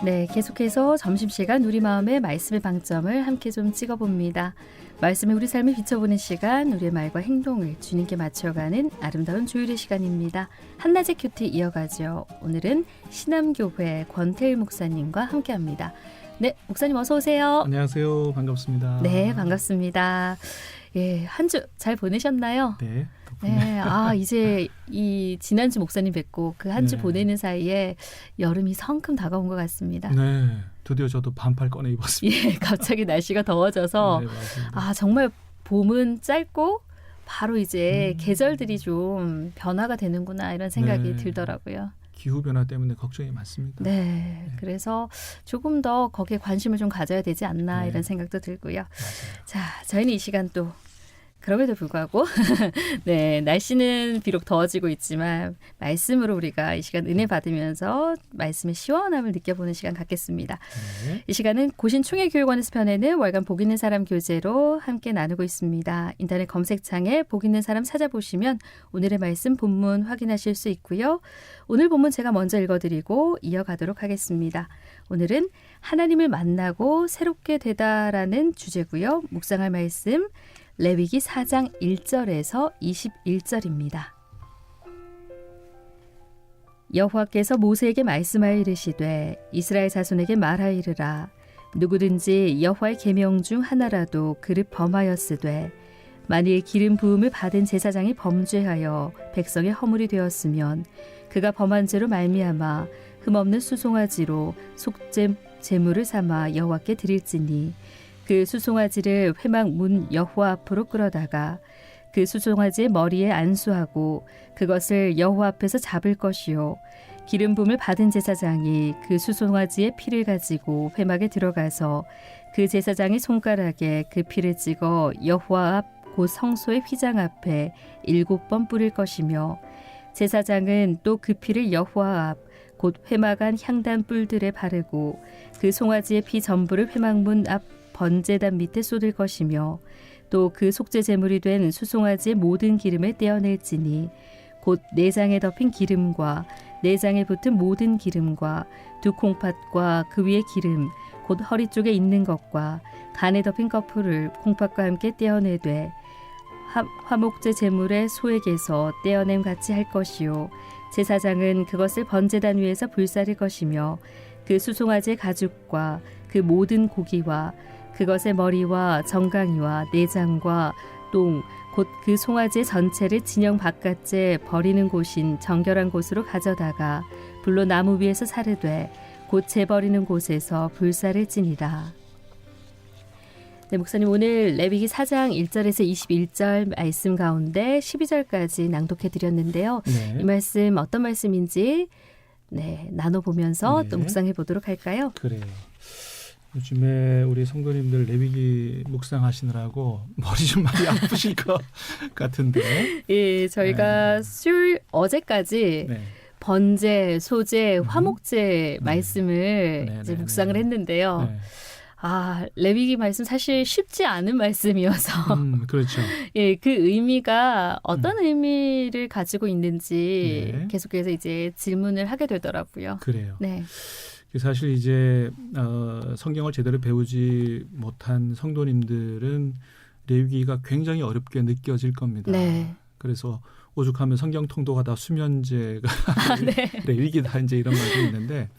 네, 계속해서 점심시간 우리 마음의 말씀의 방점을 함께 좀 찍어봅니다. 말씀이 우리 삶에 비춰보는 시간, 우리의 말과 행동을 주님께 맞춰가는 아름다운 주일의 시간입니다. 한낮의 큐티 이어가죠. 오늘은 신암교회 권태일 목사님과 함께합니다. 네, 목사님 어서 오세요. 안녕하세요. 반갑습니다. 네, 반갑습니다. 예, 한 주 잘 보내셨나요? 네. 덕분에. 네, 이제 이 지난주 목사님 뵙고 그 한 주 보내는 사이에 여름이 성큼 다가온 것 같습니다. 네, 드디어 저도 반팔 꺼내 입었습니다. 예, 갑자기 날씨가 더워져서 네, 맞습니다. 정말 봄은 짧고 바로 이제 계절들이 좀 변화가 되는구나 이런 생각이 네. 들더라고요. 기후변화 때문에 걱정이 많습니다. 네, 그래서 조금 더 거기에 관심을 좀 가져야 되지 않나 네. 이런 생각도 들고요. 맞아요. 자, 저희는 이 시간 또 그럼에도 불구하고 네, 날씨는 비록 더워지고 있지만 말씀으로 우리가 이 시간 은혜 받으면서 말씀의 시원함을 느껴보는 시간 갖겠습니다. 네. 이 시간은 고신총회교육원에서 펴내는 월간 복 있는 사람 교재로 함께 나누고 있습니다. 인터넷 검색창에 복 있는 사람 찾아보시면 오늘의 말씀 본문 확인하실 수 있고요. 오늘 본문 제가 먼저 읽어드리고 이어가도록 하겠습니다. 오늘은 하나님을 만나고 새롭게 되다라는 주제고요. 묵상할 말씀 레위기 4장 1절에서 21절입니다. 여호와께서 모세에게 말씀하여 이르시되 이스라엘 자손에게 말하이르라 누구든지 여호와의 계명 중 하나라도 그릇 범하였으되 만일 기름 부음을 받은 제사장이 범죄하여 백성의 허물이 되었으면 그가 범한 죄로 말미암아 흠없는 수송아지로 속죄 제물을 삼아 여호와께 드릴지니 그 수송아지를 회막 문 여호와 앞으로 끌어다가 그 수송아지의 머리에 안수하고 그것을 여호와 앞에서 잡을 것이요 기름 부음을 받은 제사장이 그 수송아지의 피를 가지고 회막에 들어가서 그 제사장의 손가락에 그 피를 찍어 여호와 앞 곧 성소의 휘장 앞에 7번 뿌릴 것이며 제사장은 또 그 피를 여호와 앞 곧 회막 안 향단 뿔들에 바르고 그 송아지의 피 전부를 회막문 앞 번제단 밑에 쏟을 것이며 또 그 속죄 제물이 된 수송아지의 모든 기름을 떼어낼지니 곧 내장에 덮인 기름과 내장에 붙은 모든 기름과 두 콩팥과 그 위의 기름 곧 허리 쪽에 있는 것과 간에 덮인 거풀을 콩팥과 함께 떼어내되 화목제 제물의 소에게서 떼어냄 같이 할 것이요 제사장은 그것을 번제단 위에서 불사를 것이며 그 수송아지의 가죽과 그 모든 고기와 그것의 머리와 정강이와 내장과 똥 곧 그 송아지의 전체를 진영 바깥에 버리는 곳인 정결한 곳으로 가져다가 불로 나무 위에서 사르되 곧 재버리는 곳에서 불사를 지니라. 네, 목사님 오늘 레위기 4장 1절에서 21절 말씀 가운데 12절까지 낭독해 드렸는데요. 네. 이 말씀 어떤 말씀인지 나눠보면서 네. 또 묵상해 보도록 할까요? 그래요. 요즘에 우리 성도님들 레위기 묵상하시느라고 머리 좀 많이 아프실 것 같은데. 예, 저희가 수요일 어제까지 네. 번제, 소제, 화목제 말씀을 네, 이제 네, 묵상을 네. 했는데요. 네. 레위기 말씀 사실 쉽지 않은 말씀이어서 그렇죠. 예, 그 의미가 어떤 의미를 가지고 있는지 네. 계속해서 이제 질문을 하게 되더라고요. 그래요. 네. 사실 이제 성경을 제대로 배우지 못한 성도님들은 레위기가 굉장히 어렵게 느껴질 겁니다. 네. 그래서 오죽하면 성경 통도가 다 수면제가 네. 레위기다 이제 이런 말도 있는데,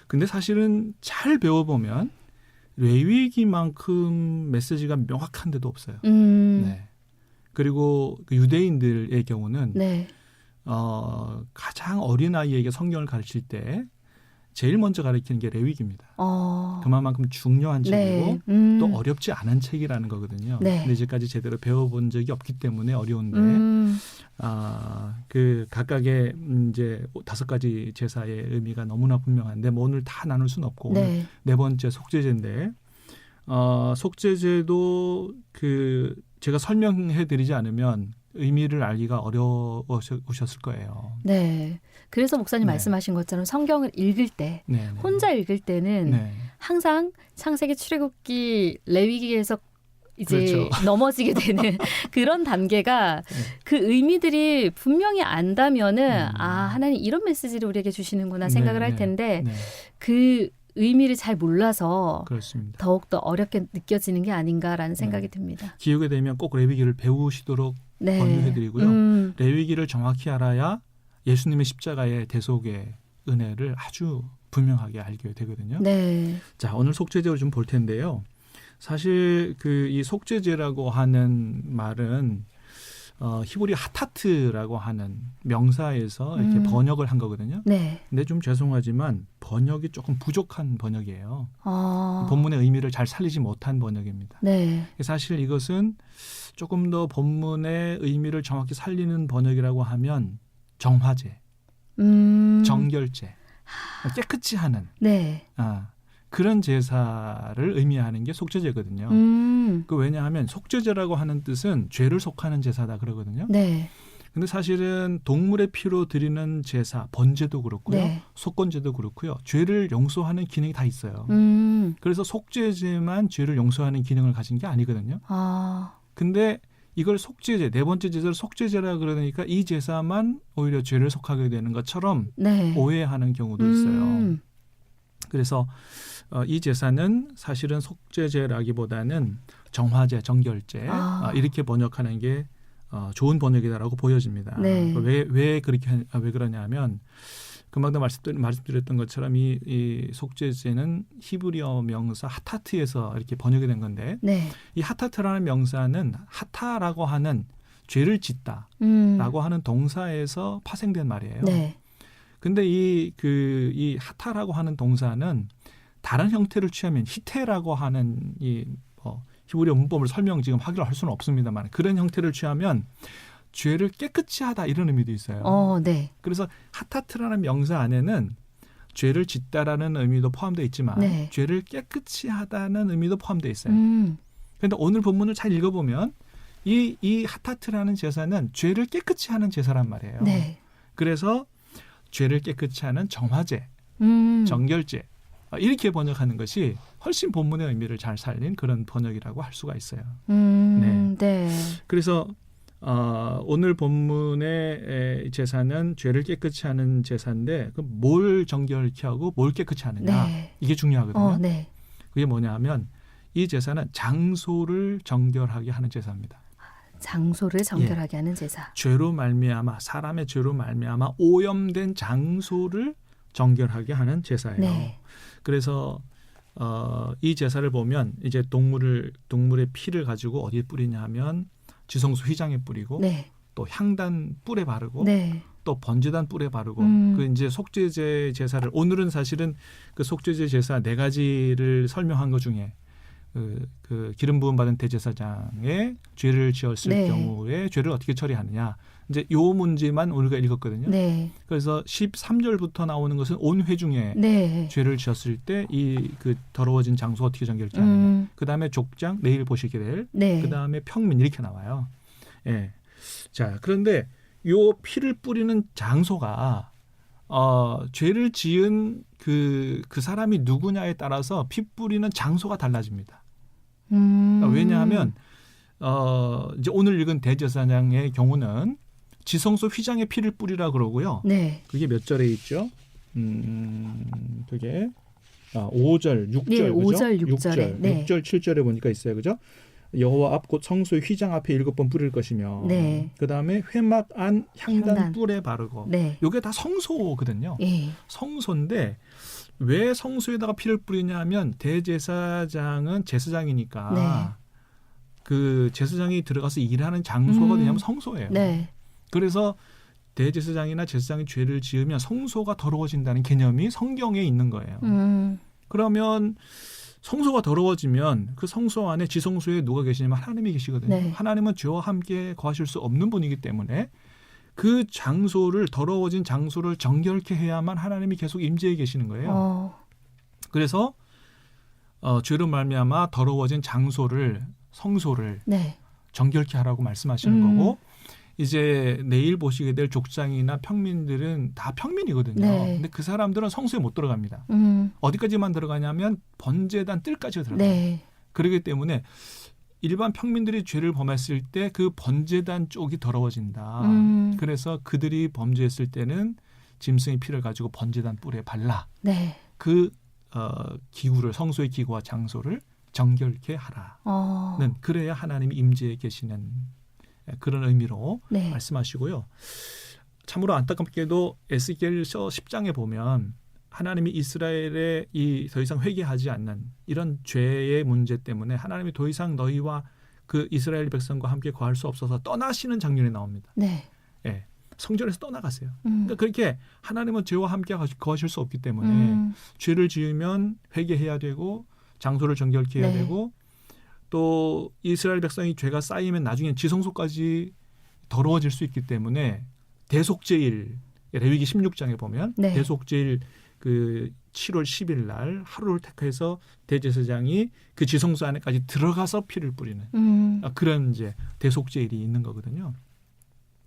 근데 사실은 잘 배워보면 레위기만큼 메시지가 명확한 데도 없어요. 네. 그리고 그 유대인들의 경우는 네. 가장 어린 아이에게 성경을 가르칠 때 제일 먼저 가르치는 게 레위기입니다. 그만큼 중요한 책이고 네. 또 어렵지 않은 책이라는 거거든요. 네. 근데 이제까지 제대로 배워본 적이 없기 때문에 어려운데 그 각각의 이제 5가지 제사의 의미가 너무나 분명한데 뭐 오늘 다 나눌 수는 없고 네. 오늘 네 번째 속죄제인데 속죄제도 그 제가 설명해드리지 않으면 의미를 알기가 어려우셨을 거예요. 네. 그래서 목사님 네. 말씀하신 것처럼 성경을 읽을 때 네, 네. 혼자 읽을 때는 네. 항상 창세기, 출애굽기, 레위기에서 이제 그렇죠. 넘어지게 되는 그런 단계가 그 의미들이 분명히 안다면은 하나님 이런 메시지를 우리에게 주시는구나 생각을 할 텐데 그 의미를 잘 몰라서 그렇습니다. 더욱더 어렵게 느껴지는 게 아닌가라는 생각이 듭니다. 기회가 되면 꼭 레위기를 배우시도록 네. 권유해드리고요. 레위기를 정확히 알아야 예수님의 십자가의 대속의 은혜를 아주 분명하게 알게 되거든요. 네. 자, 오늘 속죄제를 좀 볼 텐데요. 사실 이 속죄제라고 하는 말은 히브리 하타트라고 하는 명사에서 이렇게 번역을 한 거거든요. 네. 근데 좀 죄송하지만 번역이 조금 부족한 번역이에요. 본문의 의미를 잘 살리지 못한 번역입니다. 네. 사실 이것은 조금 더 본문의 의미를 정확히 살리는 번역이라고 하면 정화제, 정결제, 깨끗이 하는 네. 그런 제사를 의미하는 게 속죄제거든요. 왜냐하면 속죄제라고 하는 뜻은 죄를 속하는 제사다 그러거든요. 네. 근데 사실은 동물의 피로 드리는 제사, 번제도 그렇고요. 네. 속건제도 그렇고요. 죄를 용서하는 기능이 다 있어요. 그래서 속죄제만 죄를 용서하는 기능을 가진 게 아니거든요. 근데 이걸 속죄제, 네 번째 제사를 속죄제라 그러니까 이 제사만 오히려 죄를 속하게 되는 것처럼 네. 오해하는 경우도 있어요. 그래서 이 제사는 사실은 속죄제라기보다는 정화제, 정결제 이렇게 번역하는 게 좋은 번역이다라고 보여집니다. 네. 왜 그러냐면 금방도 말씀드렸던 것처럼 이 속죄제는 히브리어 명사 하타트에서 이렇게 번역이 된 건데 네. 이 하타트라는 명사는 하타라고 하는 죄를 짓다라고 하는 동사에서 파생된 말이에요. 네. 근데 이 하타라고 하는 동사는 다른 형태를 취하면 히테라고 하는 히브리어 문법을 설명 지금 하기로 할 수는 없습니다만 그런 형태를 취하면 죄를 깨끗이 하다 이런 의미도 있어요. 네. 그래서 하타트라는 명사 안에는 죄를 짓다라는 의미도 포함되어 있지만 네. 죄를 깨끗이 하다는 의미도 포함되어 있어요. 그런데 오늘 본문을 잘 읽어보면 이 하타트라는 제사는 죄를 깨끗이 하는 제사란 말이에요. 네. 그래서 죄를 깨끗이 하는 정화제, 정결제 이렇게 번역하는 것이 훨씬 본문의 의미를 잘 살린 그런 번역이라고 할 수가 있어요. 네. 네. 그래서 오늘 본문의 제사는 죄를 깨끗이 하는 제사인데 뭘 정결케 하고 뭘 깨끗이 하느냐 네. 이게 중요하거든요. 네. 그게 뭐냐면 이 제사는 장소를 정결하게 하는 제사입니다. 장소를 정결하게 하는 제사. 죄로 말미암아 사람의 죄로 말미암아 오염된 장소를 정결하게 하는 제사예요. 네. 그래서 이 제사를 보면 이제 동물의 피를 가지고 어디에 뿌리냐 하면 지성소 휘장에 뿌리고 네. 또 향단 뿔에 바르고 네. 또 번제단 뿔에 바르고 그 이제 속죄제 제사를 오늘은 사실은 그 속죄제 제사 네 가지를 설명한 것 중에 그 기름 부음 받은 대제사장의 죄를 지었을 네. 경우에 죄를 어떻게 처리하느냐 이제 요 문제만 우리가 읽었거든요. 네. 그래서 13절부터 나오는 것은 온 회중에 네. 죄를 지었을 때 이 그 더러워진 장소 어떻게 정결케 하느냐. 그다음에 족장 내일 보시게 될. 네. 그다음에 평민 이렇게 나와요. 예. 자, 그런데 요 피를 뿌리는 장소가 죄를 지은 그 사람이 누구냐에 따라서 피 뿌리는 장소가 달라집니다. 왜냐하면 이제 오늘 읽은 대제사장의 경우는 지성소 휘장에 피를 뿌리라 그러고요. 네. 그게 몇 절에 있죠? 그게 5절, 6절, 네, 그죠? 5절, 6절에. 네. 6절, 7절에 보니까 있어요, 그죠? 여호와 앞 곧 성소의 휘장 앞에 7번 뿌릴 것이며, 네. 그 다음에 회막 안 향단 뿔에 바르고, 네. 이게 다 성소거든요. 예. 성소인데 왜 성소에다가 피를 뿌리냐면 대제사장은 제사장이니까 네. 그 제사장이 들어가서 일하는 장소가 되냐면 성소예요. 네. 그래서 대제사장이나 제사장이 죄를 지으면 성소가 더러워진다는 개념이 성경에 있는 거예요. 그러면 성소가 더러워지면 그 성소 안에 지성소에 누가 계시냐면 하나님이 계시거든요. 네. 하나님은 죄와 함께 거하실 수 없는 분이기 때문에 그 장소를 더러워진 장소를 정결케 해야만 하나님이 계속 임재해 계시는 거예요. 그래서 죄로 말미암아 더러워진 장소를 성소를 네. 정결케 하라고 말씀하시는 거고 이제 내일 보시게 될 족장이나 평민들은 다 평민이거든요. 네. 근데 그 사람들은 성소에 못 들어갑니다. 어디까지만 들어가냐면 번제단 뜰까지 들어가요. 네. 그렇기 때문에 일반 평민들이 죄를 범했을 때 그 번제단 쪽이 더러워진다. 그래서 그들이 범죄했을 때는 짐승의 피를 가지고 번제단 뿔에 발라. 네. 그 기구를 성소의 기구와 장소를 정결케 하라는 그래야 하나님이 임재해 계시는 그런 의미로 네. 말씀하시고요. 참으로 안타깝게도 에스겔서 10장에 보면 하나님이 이스라엘에 더 이상 회개하지 않는 이런 죄의 문제 때문에 하나님이 더 이상 너희와 그 이스라엘 백성과 함께 거할 수 없어서 떠나시는 장면이 나옵니다. 네. 예, 성전에서 떠나가세요. 그러니까 그렇게 하나님은 죄와 함께 거하실 수 없기 때문에 죄를 지으면 회개해야 되고 장소를 정결케 해야 네. 되고 또 이스라엘 백성이 죄가 쌓이면 나중에 지성소까지 더러워질 수 있기 때문에 대속제일 레위기 16장에 보면 네. 대속제일 그 7월 10일 날 하루를 택해서 대제사장이 그 지성소 안에까지 들어가서 피를 뿌리는 그런 이제 대속제일이 있는 거거든요.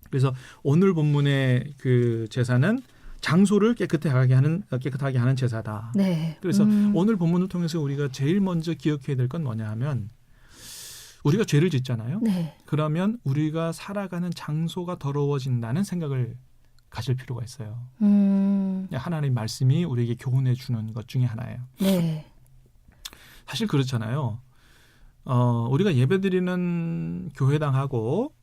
그래서 오늘 본문의 그 제사는 장소를 깨끗하게 하는 제사다. 네. 그래서 오늘 본문을 통해서 우리가 제일 먼저 기억해야 될 건 뭐냐 하면 우리가 죄를 짓잖아요. 네. 그러면 우리가 살아가는 장소가 더러워진다는 생각을 가질 필요가 있어요. 하나님 말씀이 우리에게 교훈해 주는 것 중에 하나예요. 네. 사실 그렇잖아요. 우리가 예배드리는 교회당하고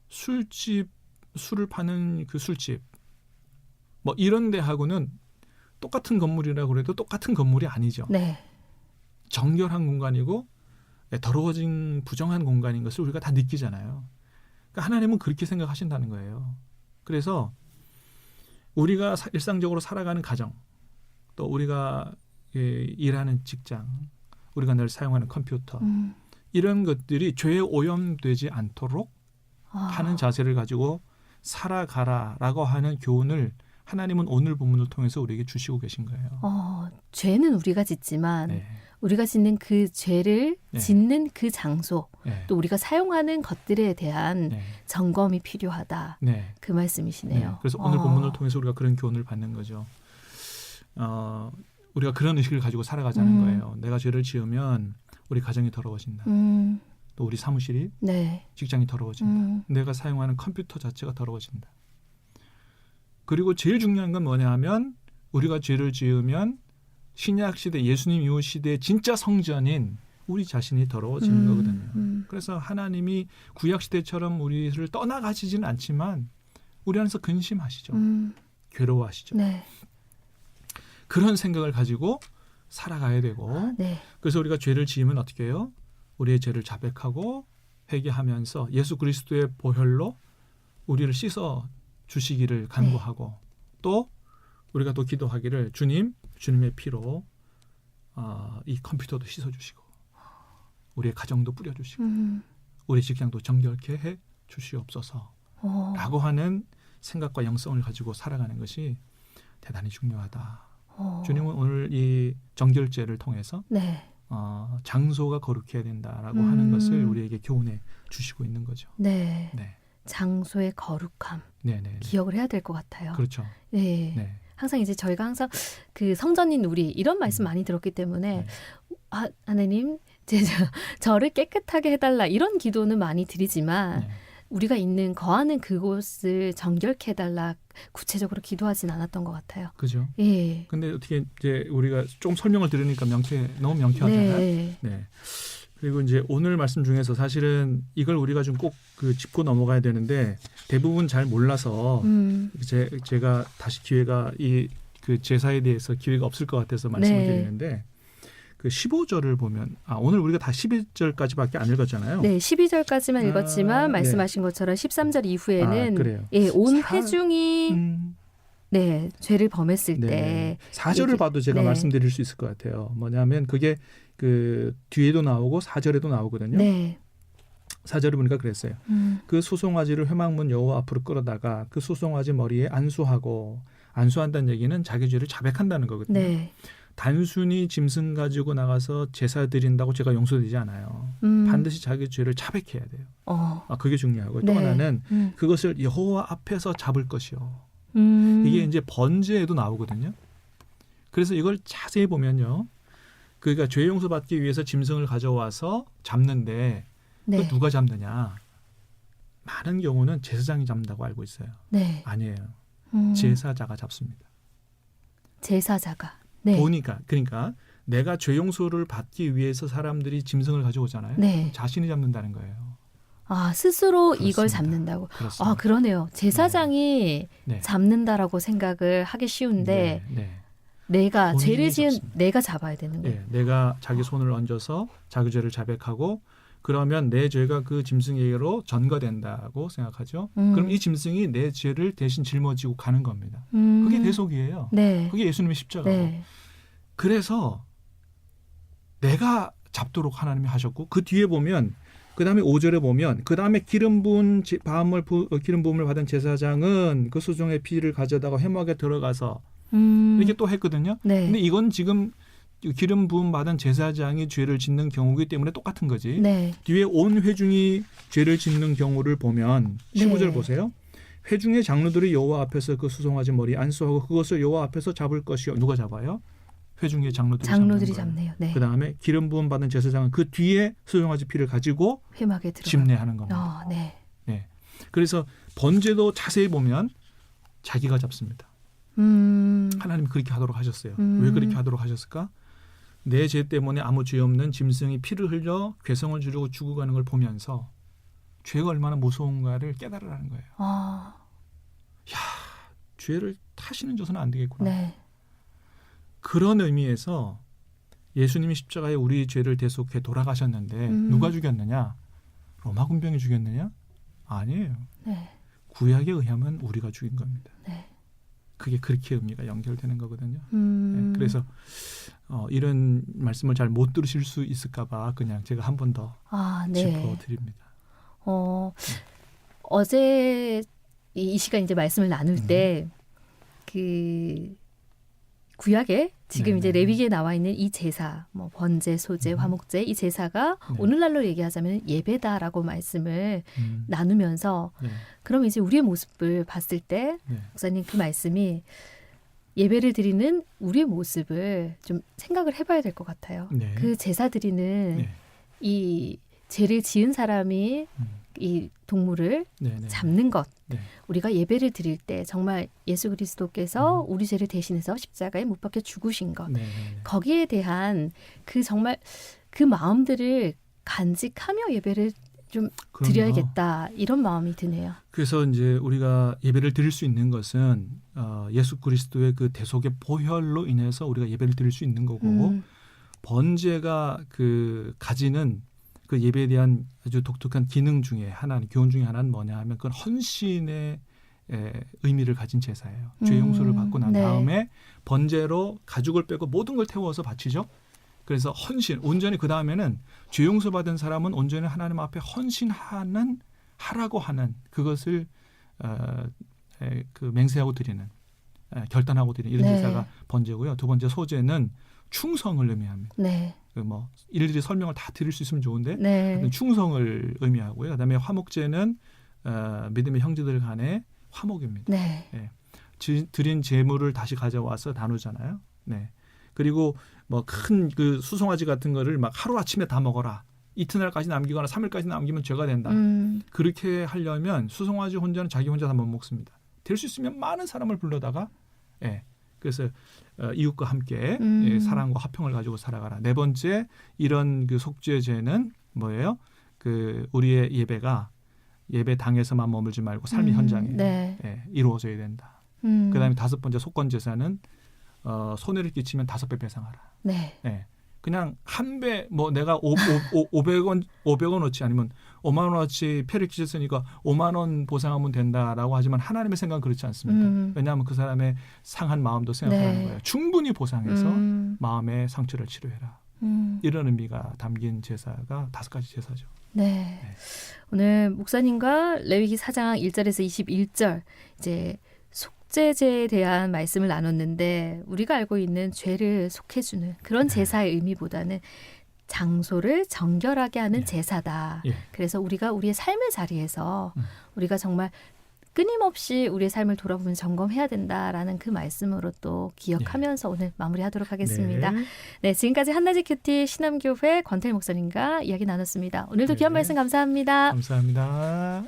술을 파는 그 술집 뭐 이런 데하고는 똑같은 건물이라고 해도 똑같은 건물이 아니죠. 네. 정결한 공간이고 더러워진 부정한 공간인 것을 우리가 다 느끼잖아요. 그러니까 하나님은 그렇게 생각하신다는 거예요. 그래서 우리가 일상적으로 살아가는 가정, 또 우리가 일하는 직장, 우리가 늘 사용하는 컴퓨터 이런 것들이 죄에 오염되지 않도록 하는 자세를 가지고 살아가라라고 하는 교훈을 하나님은 오늘 본문을 통해서 우리에게 주시고 계신 거예요. 죄는 우리가 짓지만 네. 우리가 짓는 그 죄를 네. 짓는 그 장소 네. 또 우리가 사용하는 것들에 대한 네. 점검이 필요하다. 네. 그 말씀이시네요. 네. 그래서 오늘 본문을 통해서 우리가 그런 교훈을 받는 거죠. 우리가 그런 의식을 가지고 살아가자는 거예요. 내가 죄를 지으면 우리 가정이 더러워진다. 또 우리 사무실이 네. 직장이 더러워진다. 내가 사용하는 컴퓨터 자체가 더러워진다. 그리고 제일 중요한 건 뭐냐 하면 우리가 죄를 지으면 신약 시대 예수님 이후 시대의 진짜 성전인 우리 자신이 더러워지는 거거든요. 그래서 하나님이 구약 시대처럼 우리를 떠나가시지는 않지만 우리 안에서 근심하시죠. 괴로워하시죠. 네. 그런 생각을 가지고 살아가야 되고 네. 그래서 우리가 죄를 지으면 어떻게 해요? 우리의 죄를 자백하고 회개하면서 예수 그리스도의 보혈로 우리를 씻어 주시기를 간구하고 또 우리가 또 기도하기를 주님의 피로 이 컴퓨터도 씻어주시고 우리의 가정도 뿌려주시고 우리 직장도 정결케 해 주시옵소서 라고 하는 생각과 영성을 가지고 살아가는 것이 대단히 중요하다. 주님은 오늘 이 정결제를 통해서 네. 장소가 거룩해야 된다라고 하는 것을 우리에게 교훈해 주시고 있는 거죠. 네. 네. 장소의 거룩함 네네. 기억을 해야 될 것 같아요. 그렇죠. 네. 네. 항상 이제 저희가 항상 그 성전인 우리 이런 말씀 많이 들었기 때문에 네. 하나님 저를 깨끗하게 해달라 이런 기도는 많이 드리지만 네. 우리가 있는 거하는 그곳을 정결케 해달라 구체적으로 기도하진 않았던 것 같아요. 그죠. 예. 근데 어떻게 이제 우리가 좀 설명을 들으니까 너무 명쾌하잖아요. 네. 네. 그리고 이제 오늘 말씀 중에서 사실은 이걸 우리가 좀 꼭 그 짚고 넘어가야 되는데 대부분 잘 몰라서 제가 다시 기회가 그 제사에 대해서 기회가 없을 것 같아서 말씀을 네. 드리는데 그 15절을 보면 오늘 우리가 다 11절까지밖에 안 읽었잖아요. 네, 12절까지만 읽었지만 말씀하신 것처럼 13절 이후에는 그래요. 예, 온 회중이 네, 죄를 범했을 네. 때 4절을 봐도 제가 네. 말씀드릴 수 있을 것 같아요. 뭐냐면 그게 그 뒤에도 나오고 4절에도 나오거든요. 네. 4절을 보니까 그랬어요. 그 수송아지를 회막문 여호와 앞으로 끌어다가 그 수송아지 머리에 안수한다는 얘기는 자기 죄를 자백한다는 거거든요. 네. 단순히 짐승 가지고 나가서 제사 드린다고 죄가 용서되지 않아요. 반드시 자기 죄를 자백해야 돼요. 그게 중요하고 또 네. 하나는 그것을 여호와 앞에서 잡을 것이요. 이게 이제 번제에도 나오거든요. 그래서 이걸 자세히 보면요. 그러니까 죄 용서 받기 위해서 짐승을 가져와서 잡는데 네. 그 누가 잡느냐? 많은 경우는 제사장이 잡는다고 알고 있어요. 네. 아니에요. 제사자가 잡습니다. 제사자가. 네. 보니까 그러니까 내가 죄 용서를 받기 위해서 사람들이 짐승을 가져오잖아요. 네. 자신이 잡는다는 거예요. 아, 스스로 이걸 그렇습니다. 잡는다고. 그렇습니다. 아, 그러네요. 제사장이 네. 잡는다라고 생각을 하기 쉬운데 네. 내가 본인이 죄를 지은 잡습니다. 내가 잡아야 되는 거예요. 네. 내가 자기 손을 얹어서 자기 죄를 자백하고 그러면 내 죄가 그 짐승에게로 전가된다고 생각하죠. 그럼 이 짐승이 내 죄를 대신 짊어지고 가는 겁니다. 그게 대속이에요. 네. 그게 예수님의 십자가고. 네. 그래서 내가 잡도록 하나님이 하셨고 그 뒤에 보면 그 다음에 5절에 보면 그 다음에 기름 부음을 받은 제사장은 그 수종의 피를 가져다가 회막에 들어가서 이렇게 또 했거든요. 네. 근데 이건 지금 기름 부음 받은 제사장이 죄를 짓는 경우이기 때문에 똑같은 거지. 네. 뒤에 온 회중이 죄를 짓는 경우를 보면 15절 네. 보세요. 회중의 장로들이 여호와 앞에서 그 수송아지 머리 안수하고 그것을 여호와 앞에서 잡을 것이요. 누가 잡아요? 회중의 장로들이 잡네요. 네. 그 다음에 기름 부음 받은 제사장은 그 뒤에 수송아지 피를 가지고 회막에 들어가. 집례하는 겁니다. 네. 네. 그래서 번제도 자세히 보면 자기가 잡습니다. 하나님이 그렇게 하도록 하셨어요. 왜 그렇게 하도록 하셨을까? 내 죄 때문에 아무 죄 없는 짐승이 피를 흘려 괴성을 지르고 죽어가는 걸 보면서 죄가 얼마나 무서운가를 깨달으라는 거예요. 죄를 타시는 져서는 안 되겠구나. 네. 그런 의미에서 예수님이 십자가에 우리 죄를 대속해 돌아가셨는데 누가 죽였느냐? 로마 군병이 죽였느냐? 아니에요. 네. 구약에 의하면 우리가 죽인 겁니다. 네. 그게 그렇게 의미가 연결되는 거거든요. 네. 그래서 이런 말씀을 잘 못 들으실 수 있을까 봐 그냥 제가 한 번 더 네. 짚어드립니다. 어제 이 시간 이제 말씀을 나눌 때 그 구약에 지금 네네. 이제 레위기에 나와 있는 이 제사, 뭐 번제, 소제, 화목제 이 제사가 네. 오늘날로 얘기하자면 예배다라고 말씀을 나누면서 네. 그럼 이제 우리의 모습을 봤을 때 네. 목사님 그 말씀이 예배를 드리는 우리의 모습을 좀 생각을 해봐야 될 것 같아요. 네. 그 제사 드리는 네. 이 죄를 지은 사람이 이 동물을 네. 네. 잡는 것 네. 우리가 예배를 드릴 때 정말 예수 그리스도께서 우리 죄를 대신해서 십자가에 못 박혀 죽으신 것 네. 네. 거기에 대한 그 정말 그 마음들을 간직하며 예배를 좀 그럼요. 드려야겠다 이런 마음이 드네요. 그래서 이제 우리가 예배를 드릴 수 있는 것은 예수 그리스도의 그 대속의 보혈로 인해서 우리가 예배를 드릴 수 있는 거고 번제가 그 가지는 그 예배에 대한 아주 독특한 기능 중에 하나는 교훈 중에 하나는 뭐냐 하면 그건 헌신의 의미를 가진 제사예요. 죄 용서를 받고 난 네. 다음에 번제로 가죽을 빼고 모든 걸 태워서 바치죠. 그래서 헌신 온전히 그 다음에는 죄 용서 받은 사람은 온전히 하나님 앞에 헌신하는 하라고 하는 그것을 그 맹세하고 드리는 결단하고 드리는 이런 네. 제사가 번제고요. 두 번째 소제는 충성을 의미합니다. 네. 뭐 일일이 설명을 다 드릴 수 있으면 좋은데 네. 충성을 의미하고요. 그다음에 화목제는 믿음의 형제들 간의 화목입니다. 네. 드린 재물을 다시 가져와서 나누잖아요. 네. 그리고 뭐 큰 그 수송아지 같은 거를 막 하루 아침에 다 먹어라. 이튿날까지 남기거나 3일까지 남기면 죄가 된다. 그렇게 하려면 수송아지 혼자는 자기 혼자 다 못 먹습니다. 될 수 있으면 많은 사람을 불러다가 그래서 이웃과 함께 사랑과 화평을 가지고 살아가라. 네 번째 이런 그 속죄제는 뭐예요? 그 우리의 예배가 예배당에서만 머물지 말고 삶의 현장에 네. 이루어져야 된다. 그다음에 다섯 번째 속건제사는 손해를 끼치면 5배 배상하라. 네. 그냥 한 배 뭐 내가 500원어치 아니면 5만 원어치 폐를 끼쳤으니까 5만 원 보상하면 된다라고 하지만 하나님의 생각은 그렇지 않습니다. 왜냐하면 그 사람의 상한 마음도 생각하는 네. 거예요. 충분히 보상해서 마음의 상처를 치료해라. 이런 의미가 담긴 제사가 5가지 제사죠. 네. 오늘 목사님과 레위기 4장 1절에서 21절 이제 속죄제에 대한 말씀을 나눴는데 우리가 알고 있는 죄를 속해주는 그런 제사의 의미보다는 장소를 정결하게 하는 제사다. 그래서 우리가 우리의 삶의 자리에서 우리가 정말 끊임없이 우리의 삶을 돌아보면서 점검해야 된다라는 그 말씀으로 또 기억하면서 오늘 마무리하도록 하겠습니다. 네, 지금까지 한낮의 큐티 신암교회 권태일 목사님과 이야기 나눴습니다. 오늘도 귀한 말씀 감사합니다. 감사합니다.